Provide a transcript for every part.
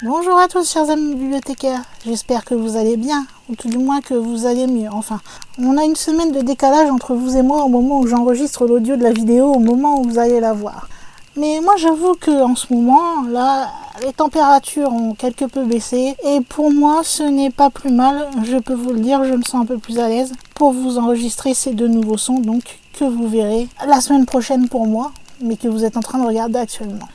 Bonjour à tous chers amis bibliothécaires, j'espère que vous allez bien, ou tout du moins que vous allez mieux. Enfin, on a une semaine de décalage entre vous et moi au moment où j'enregistre l'audio de la vidéo, au moment où vous allez la voir. Mais moi j'avoue que en ce moment, là, les températures ont quelque peu baissé, et pour moi ce n'est pas plus mal, je peux vous le dire, je me sens un peu plus à l'aise pour vous enregistrer ces deux nouveaux sons, donc que vous verrez la semaine prochaine pour moi, mais que vous êtes en train de regarder actuellement.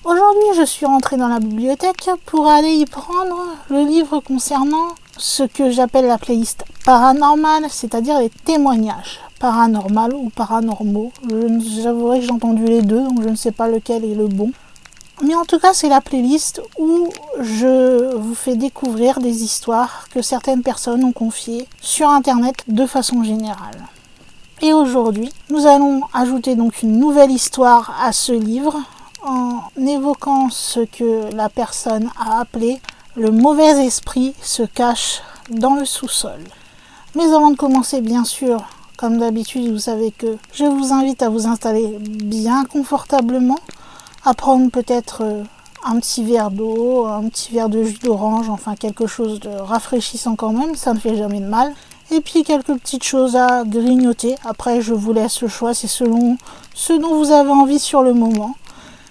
Aujourd'hui, je suis rentrée dans la bibliothèque pour aller y prendre le livre concernant ce que j'appelle la playlist paranormale, c'est-à-dire les témoignages paranormaux ou paranormaux. J'avouerai que j'ai entendu les deux, donc je ne sais pas lequel est le bon. Mais en tout cas, c'est la playlist où je vous fais découvrir des histoires que certaines personnes ont confiées sur Internet de façon générale. Et aujourd'hui, nous allons ajouter donc une nouvelle histoire à ce livre, en évoquant ce que la personne a appelé « le mauvais esprit se cache dans le sous-sol ». Mais avant de commencer, bien sûr, comme d'habitude, vous savez que je vous invite à vous installer bien confortablement, à prendre peut-être un petit verre d'eau, un petit verre de jus d'orange, enfin quelque chose de rafraîchissant quand même, ça ne fait jamais de mal. Et puis quelques petites choses à grignoter. Après, je vous laisse le choix, c'est selon ce dont vous avez envie sur le moment.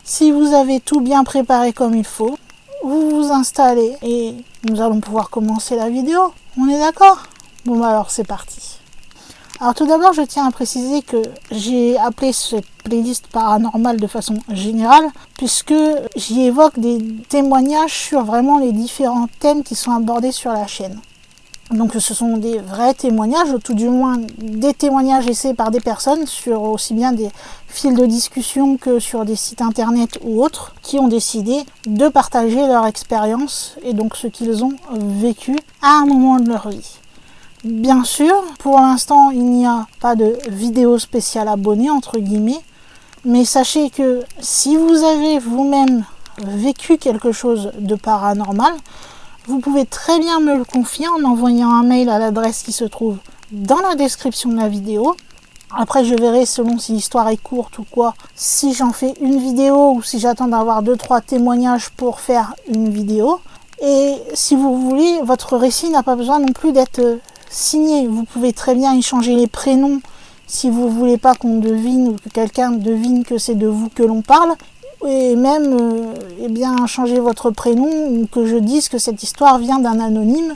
Si vous avez tout bien préparé comme il faut, vous vous installez et nous allons pouvoir commencer la vidéo. On est d'accord ? Bon bah alors c'est parti. Alors tout d'abord, je tiens à préciser que j'ai appelé cette playlist paranormale de façon générale puisque j'y évoque des témoignages sur vraiment les différents thèmes qui sont abordés sur la chaîne. Donc ce sont des vrais témoignages, ou tout du moins des témoignages essayés par des personnes sur aussi bien des fils de discussion que sur des sites internet ou autres, qui ont décidé de partager leur expérience et donc ce qu'ils ont vécu à un moment de leur vie. Bien sûr, pour l'instant, il n'y a pas de vidéo spéciale abonnée, entre guillemets, mais sachez que si vous avez vous-même vécu quelque chose de paranormal, vous pouvez très bien me le confier en envoyant un mail à l'adresse qui se trouve dans la description de la vidéo. Après, je verrai selon si l'histoire est courte ou quoi, si j'en fais une vidéo ou si j'attends d'avoir 2-3 témoignages pour faire une vidéo. Et si vous voulez, votre récit n'a pas besoin non plus d'être signé. Vous pouvez très bien y changer les prénoms si vous voulez pas qu'on devine ou que quelqu'un devine que c'est de vous que l'on parle. Et même changer votre prénom ou que je dise que cette histoire vient d'un anonyme.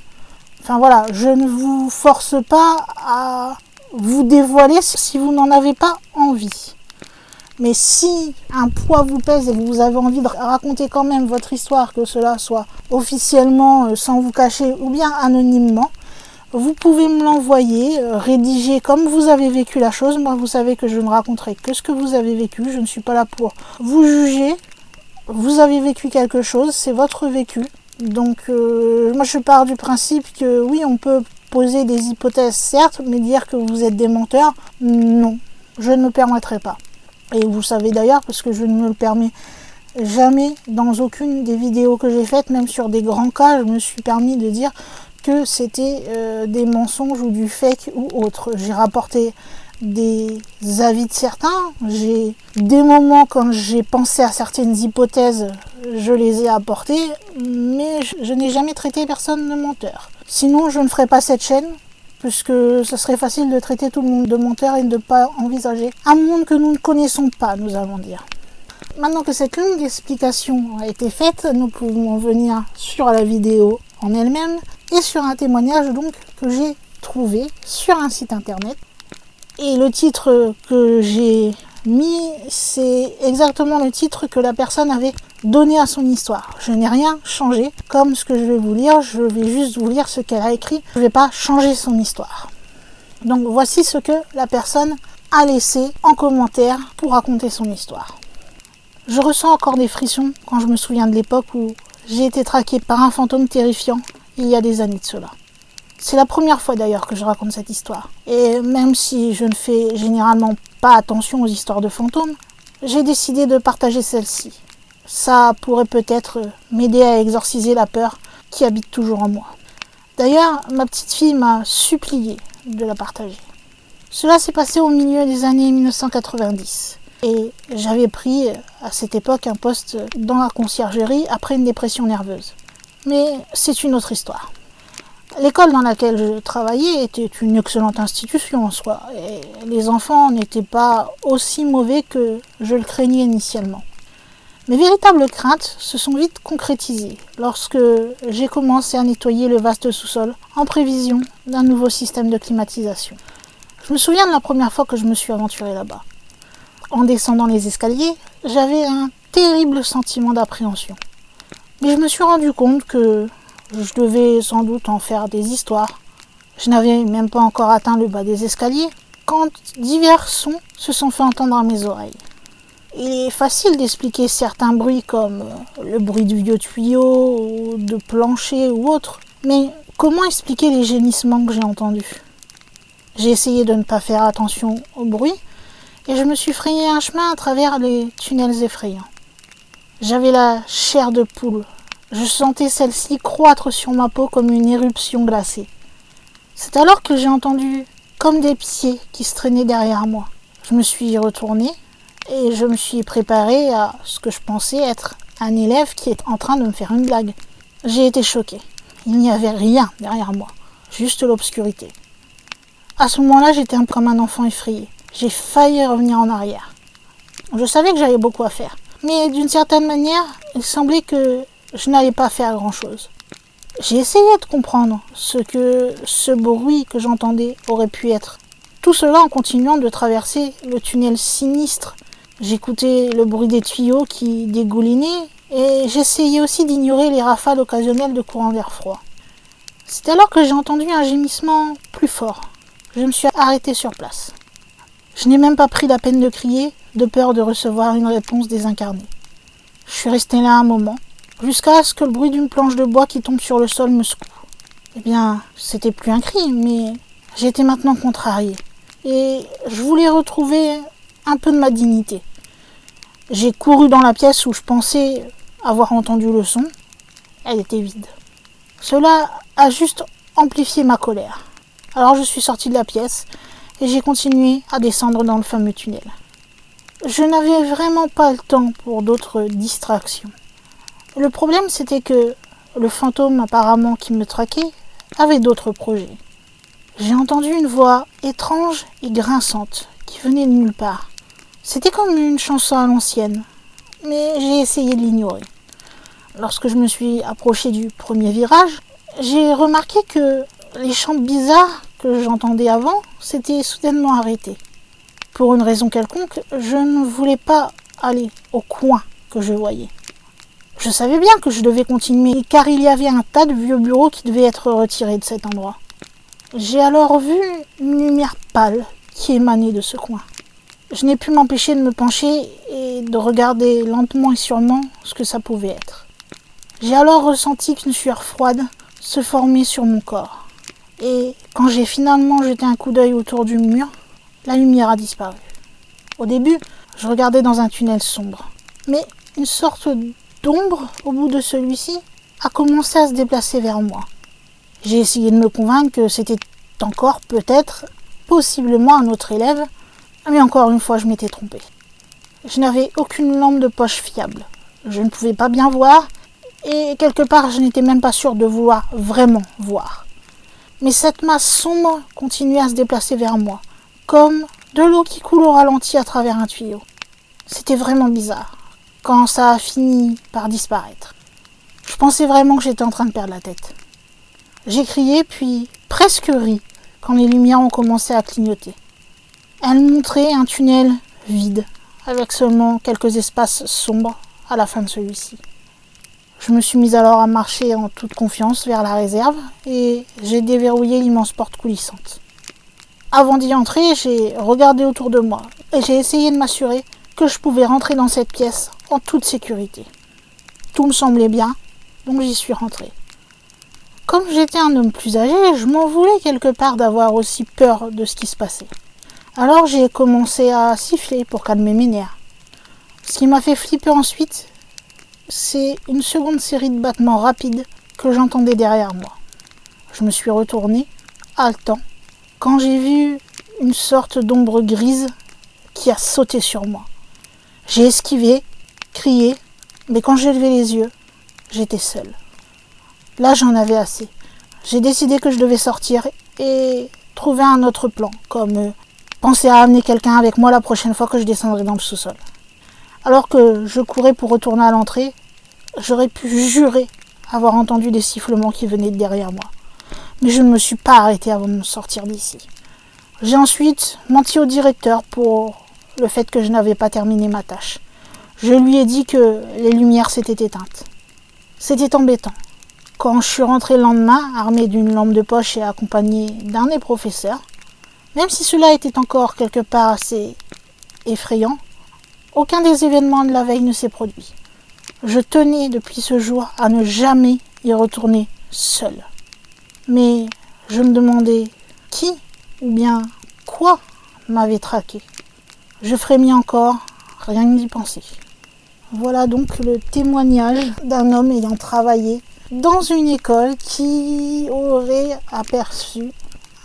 Enfin voilà, je ne vous force pas à vous dévoiler si vous n'en avez pas envie. Mais si un poids vous pèse et que vous avez envie de raconter quand même votre histoire, que cela soit officiellement sans vous cacher ou bien anonymement, vous pouvez me l'envoyer, rédiger comme vous avez vécu la chose. Moi, vous savez que je ne raconterai que ce que vous avez vécu. Je ne suis pas là pour vous juger. Vous avez vécu quelque chose, c'est votre vécu. Donc, moi, je pars du principe que oui, on peut poser des hypothèses, certes, mais dire que vous êtes des menteurs, non, je ne me permettrai pas. Et vous savez d'ailleurs, parce que je ne me le permets jamais dans aucune des vidéos que j'ai faites, même sur des grands cas, je me suis permis de dire que c'était des mensonges ou du fake ou autre. J'ai rapporté des avis de certains, j'ai des moments quand j'ai pensé à certaines hypothèses, je les ai apportées, mais je n'ai jamais traité personne de menteur. Sinon, je ne ferais pas cette chaîne, puisque ce serait facile de traiter tout le monde de menteur et de ne pas envisager un monde que nous ne connaissons pas, nous allons dire. Maintenant que cette longue explication a été faite, nous pouvons en venir sur la vidéo en elle-même et sur un témoignage donc que j'ai trouvé sur un site internet. Et le titre que j'ai mis, c'est exactement le titre que la personne avait donné à son histoire. Je n'ai rien changé, comme ce que je vais vous lire, je vais juste vous lire ce qu'elle a écrit. Je ne vais pas changer son histoire. Donc voici ce que la personne a laissé en commentaire pour raconter son histoire. Je ressens encore des frissons quand je me souviens de l'époque où j'ai été traquée par un fantôme terrifiant il y a des années de cela. C'est la première fois d'ailleurs que je raconte cette histoire. Et même si je ne fais généralement pas attention aux histoires de fantômes, j'ai décidé de partager celle-ci. Ça pourrait peut-être m'aider à exorciser la peur qui habite toujours en moi. D'ailleurs, ma petite fille m'a supplié de la partager. Cela s'est passé au milieu des années 1990. Et j'avais pris à cette époque un poste dans la conciergerie après une dépression nerveuse. Mais c'est une autre histoire. L'école dans laquelle je travaillais était une excellente institution en soi, et les enfants n'étaient pas aussi mauvais que je le craignais initialement. Mes véritables craintes se sont vite concrétisées lorsque j'ai commencé à nettoyer le vaste sous-sol en prévision d'un nouveau système de climatisation. Je me souviens de la première fois que je me suis aventurée là-bas. En descendant les escaliers, j'avais un terrible sentiment d'appréhension. Mais je me suis rendu compte que je devais sans doute en faire des histoires. Je n'avais même pas encore atteint le bas des escaliers quand divers sons se sont fait entendre à mes oreilles. Il est facile d'expliquer certains bruits comme le bruit du vieux tuyau, ou de plancher ou autre, mais comment expliquer les gémissements que j'ai entendus ? J'ai essayé de ne pas faire attention au bruit et je me suis frayé un chemin à travers les tunnels effrayants. J'avais la chair de poule. Je sentais celle-ci croître sur ma peau comme une éruption glacée. C'est alors que j'ai entendu comme des pieds qui se traînaient derrière moi. Je me suis retournée et je me suis préparée à ce que je pensais être un élève qui est en train de me faire une blague. J'ai été choquée. Il n'y avait rien derrière moi, juste l'obscurité. À ce moment-là, j'étais comme un enfant effrayé. J'ai failli revenir en arrière. Je savais que j'avais beaucoup à faire, mais d'une certaine manière, il semblait que je n'allais pas faire grand-chose. J'ai essayé de comprendre ce que ce bruit que j'entendais aurait pu être. Tout cela en continuant de traverser le tunnel sinistre. J'écoutais le bruit des tuyaux qui dégoulinaient et j'essayais aussi d'ignorer les rafales occasionnelles de courant d'air froid. C'est alors que j'ai entendu un gémissement plus fort. Je me suis arrêtée sur place. Je n'ai même pas pris la peine de crier, de peur de recevoir une réponse désincarnée. Je suis restée là un moment, jusqu'à ce que le bruit d'une planche de bois qui tombe sur le sol me secoue. Eh bien, c'était plus un cri, mais j'étais maintenant contrariée. Et je voulais retrouver un peu de ma dignité. J'ai couru dans la pièce où je pensais avoir entendu le son. Elle était vide. Cela a juste amplifié ma colère. Alors je suis sortie de la pièce et j'ai continué à descendre dans le fameux tunnel. Je n'avais vraiment pas le temps pour d'autres distractions. Le problème, c'était que le fantôme apparemment qui me traquait avait d'autres projets. J'ai entendu une voix étrange et grinçante qui venait de nulle part. C'était comme une chanson à l'ancienne, mais j'ai essayé de l'ignorer. Lorsque je me suis approchée du premier virage, j'ai remarqué que les chants bizarres que j'entendais avant s'étaient soudainement arrêtés. Pour une raison quelconque, je ne voulais pas aller au coin que je voyais. Je savais bien que je devais continuer, car il y avait un tas de vieux bureaux qui devaient être retirés de cet endroit. J'ai alors vu une lumière pâle qui émanait de ce coin. Je n'ai pu m'empêcher de me pencher et de regarder lentement et sûrement ce que ça pouvait être. J'ai alors ressenti qu'une sueur froide se formait sur mon corps. Et quand j'ai finalement jeté un coup d'œil autour du mur, la lumière a disparu. Au début, je regardais dans un tunnel sombre. Mais une sorte d'ombre au bout de celui-ci a commencé à se déplacer vers moi. J'ai essayé de me convaincre que c'était encore peut-être, possiblement un autre élève, mais encore une fois je m'étais trompée. Je n'avais aucune lampe de poche fiable. Je ne pouvais pas bien voir et quelque part je n'étais même pas sûre de vouloir vraiment voir. Mais cette masse sombre continuait à se déplacer vers moi, comme de l'eau qui coule au ralenti à travers un tuyau. C'était vraiment bizarre, quand ça a fini par disparaître. Je pensais vraiment que j'étais en train de perdre la tête. J'ai crié puis presque ri quand les lumières ont commencé à clignoter. Elles montraient un tunnel vide, avec seulement quelques espaces sombres à la fin de celui-ci. Je me suis mise alors à marcher en toute confiance vers la réserve et j'ai déverrouillé l'immense porte coulissante. Avant d'y entrer, j'ai regardé autour de moi et j'ai essayé de m'assurer que je pouvais rentrer dans cette pièce en toute sécurité. Tout me semblait bien, donc j'y suis rentrée. Comme j'étais un homme plus âgé, je m'en voulais quelque part d'avoir aussi peur de ce qui se passait. Alors j'ai commencé à siffler pour calmer mes nerfs. Ce qui m'a fait flipper ensuite, c'est une seconde série de battements rapides que j'entendais derrière moi. Je me suis retournée, haletant, quand j'ai vu une sorte d'ombre grise qui a sauté sur moi. J'ai esquivé, crié, mais quand j'ai levé les yeux, j'étais seule. Là, j'en avais assez. J'ai décidé que je devais sortir et trouver un autre plan, comme penser à amener quelqu'un avec moi la prochaine fois que je descendrai dans le sous-sol. Alors que je courais pour retourner à l'entrée, j'aurais pu jurer avoir entendu des sifflements qui venaient de derrière moi. Mais je ne me suis pas arrêtée avant de me sortir d'ici. J'ai ensuite menti au directeur pour le fait que je n'avais pas terminé ma tâche. Je lui ai dit que les lumières s'étaient éteintes. C'était embêtant. Quand je suis rentrée le lendemain, armée d'une lampe de poche et accompagnée d'un des professeurs, même si cela était encore quelque part assez effrayant, aucun des événements de la veille ne s'est produit. Je tenais depuis ce jour à ne jamais y retourner seule. Mais je me demandais qui ou bien quoi m'avait traqué. Je frémis encore, rien que d'y penser. Voilà donc le témoignage d'un homme ayant travaillé dans une école qui aurait aperçu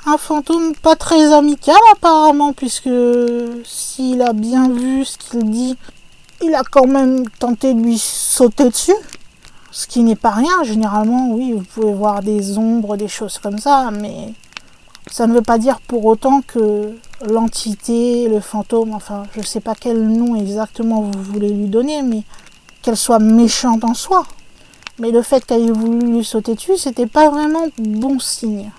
un fantôme pas très amical apparemment, puisque s'il a bien vu ce qu'il dit, il a quand même tenté de lui sauter dessus. Ce qui n'est pas rien, généralement, oui, vous pouvez voir des ombres, des choses comme ça, mais ça ne veut pas dire pour autant que l'entité, le fantôme, enfin, je ne sais pas quel nom exactement vous voulez lui donner, mais qu'elle soit méchante en soi. Mais le fait qu'elle ait voulu lui sauter dessus, c'était pas vraiment bon signe.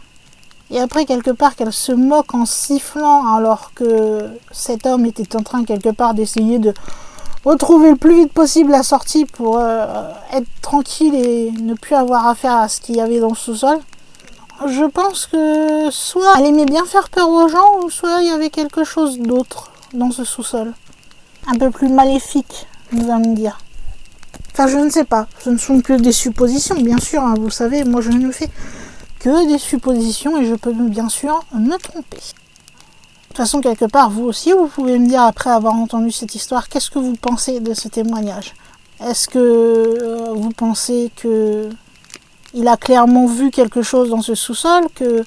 Et après, quelque part, qu'elle se moque en sifflant alors que cet homme était en train, quelque part, d'essayer de retrouver le plus vite possible la sortie pour être tranquille et ne plus avoir affaire à ce qu'il y avait dans le sous-sol. Je pense que soit elle aimait bien faire peur aux gens, ou soit il y avait quelque chose d'autre dans ce sous-sol. Un peu plus maléfique, nous allons dire. Enfin, je ne sais pas. Ce ne sont que des suppositions, bien sûr. Hein, vous savez, moi je ne fais que des suppositions et je peux bien sûr me tromper. De toute façon, quelque part, vous aussi, vous pouvez me dire, après avoir entendu cette histoire, qu'est-ce que vous pensez de ce témoignage? Est-ce que vous pensez que il a clairement vu quelque chose dans ce sous-sol, que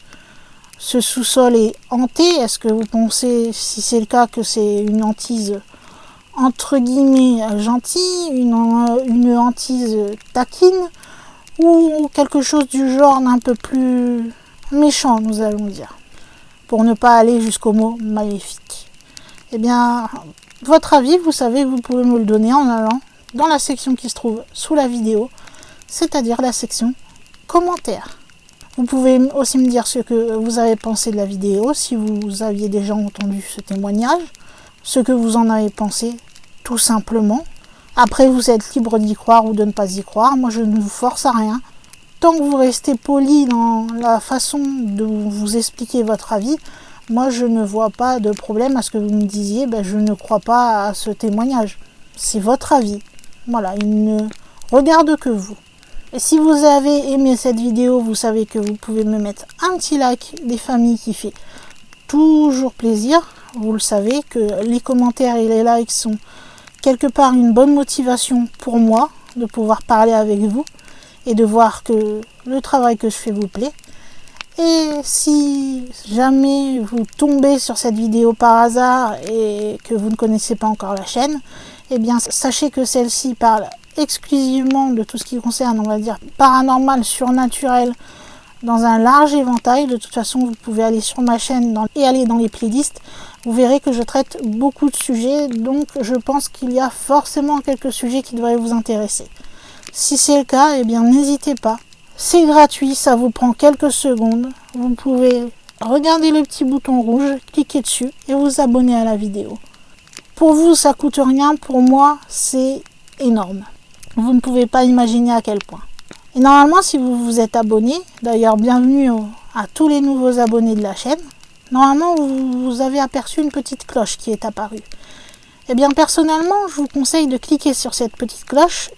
ce sous-sol est hanté? Est-ce que vous pensez, si c'est le cas, que c'est une hantise entre guillemets gentille, une hantise taquine, ou quelque chose du genre d'un peu plus méchant, nous allons dire, pour ne pas aller jusqu'au mot maléfique? Eh bien, votre avis, vous savez, vous pouvez me le donner en allant dans la section qui se trouve sous la vidéo, c'est-à-dire la section commentaires. Vous pouvez aussi me dire ce que vous avez pensé de la vidéo, si vous aviez déjà entendu ce témoignage, ce que vous en avez pensé, tout simplement. Après, vous êtes libre d'y croire ou de ne pas y croire. Moi, je ne vous force à rien. Tant que vous restez poli dans la façon de vous expliquer votre avis, moi, je ne vois pas de problème à ce que vous me disiez, je ne crois pas à ce témoignage. C'est votre avis. Voilà, il ne regarde que vous. Et si vous avez aimé cette vidéo, vous savez que vous pouvez me mettre un petit like des familles qui fait toujours plaisir. Vous le savez que les commentaires et les likes sont quelque part une bonne motivation pour moi de pouvoir parler avec vous et de voir que le travail que je fais vous plaît. Et si jamais vous tombez sur cette vidéo par hasard et que vous ne connaissez pas encore la chaîne, eh bien sachez que celle-ci parle exclusivement de tout ce qui concerne, on va dire, paranormal, surnaturel, dans un large éventail. De toute façon, vous pouvez aller sur ma chaîne et aller dans les playlists. Vous verrez que je traite beaucoup de sujets, donc je pense qu'il y a forcément quelques sujets qui devraient vous intéresser. Si c'est le cas, eh bien n'hésitez pas. C'est gratuit, ça vous prend quelques secondes. Vous pouvez regarder le petit bouton rouge, cliquer dessus et vous abonner à la vidéo. Pour vous, ça coûte rien. Pour moi, c'est énorme. Vous ne pouvez pas imaginer à quel point. Et normalement, si vous vous êtes abonné, d'ailleurs bienvenue à tous les nouveaux abonnés de la chaîne, normalement vous avez aperçu une petite cloche qui est apparue. Eh bien personnellement, je vous conseille de cliquer sur cette petite cloche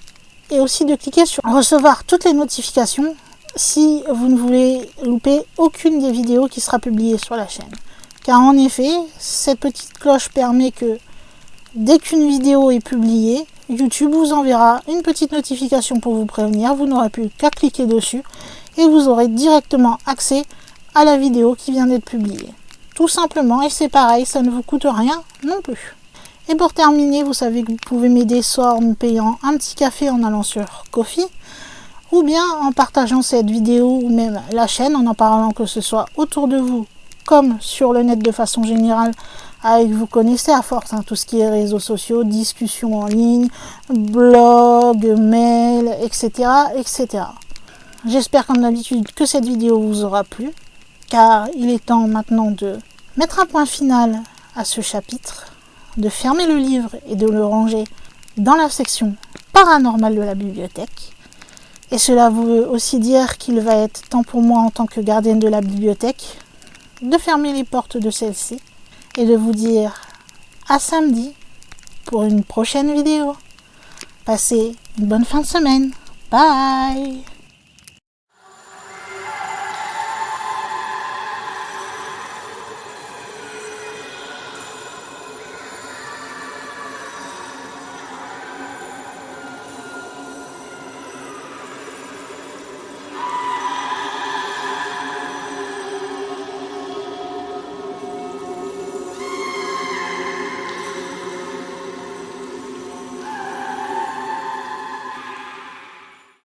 et aussi de cliquer sur recevoir toutes les notifications si vous ne voulez louper aucune des vidéos qui sera publiée sur la chaîne. Car en effet, cette petite cloche permet que dès qu'une vidéo est publiée, YouTube vous enverra une petite notification pour vous prévenir. Vous n'aurez plus qu'à cliquer dessus et vous aurez directement accès à la vidéo qui vient d'être publiée. Tout simplement, et c'est pareil, ça ne vous coûte rien non plus. Et pour terminer, vous savez que vous pouvez m'aider soit en me payant un petit café en allant sur Ko-fi, ou bien en partageant cette vidéo ou même la chaîne, en parlant que ce soit autour de vous, comme sur le net de façon générale, avec vous connaissez à force, tout ce qui est réseaux sociaux, discussions en ligne, blog, mail, etc. etc. J'espère comme d'habitude que cette vidéo vous aura plu, car il est temps maintenant de mettre un point final à ce chapitre, de fermer le livre et de le ranger dans la section paranormale de la bibliothèque. Et cela veut aussi dire qu'il va être temps pour moi en tant que gardienne de la bibliothèque de fermer les portes de celle-ci et de vous dire à samedi pour une prochaine vidéo. Passez une bonne fin de semaine. Bye!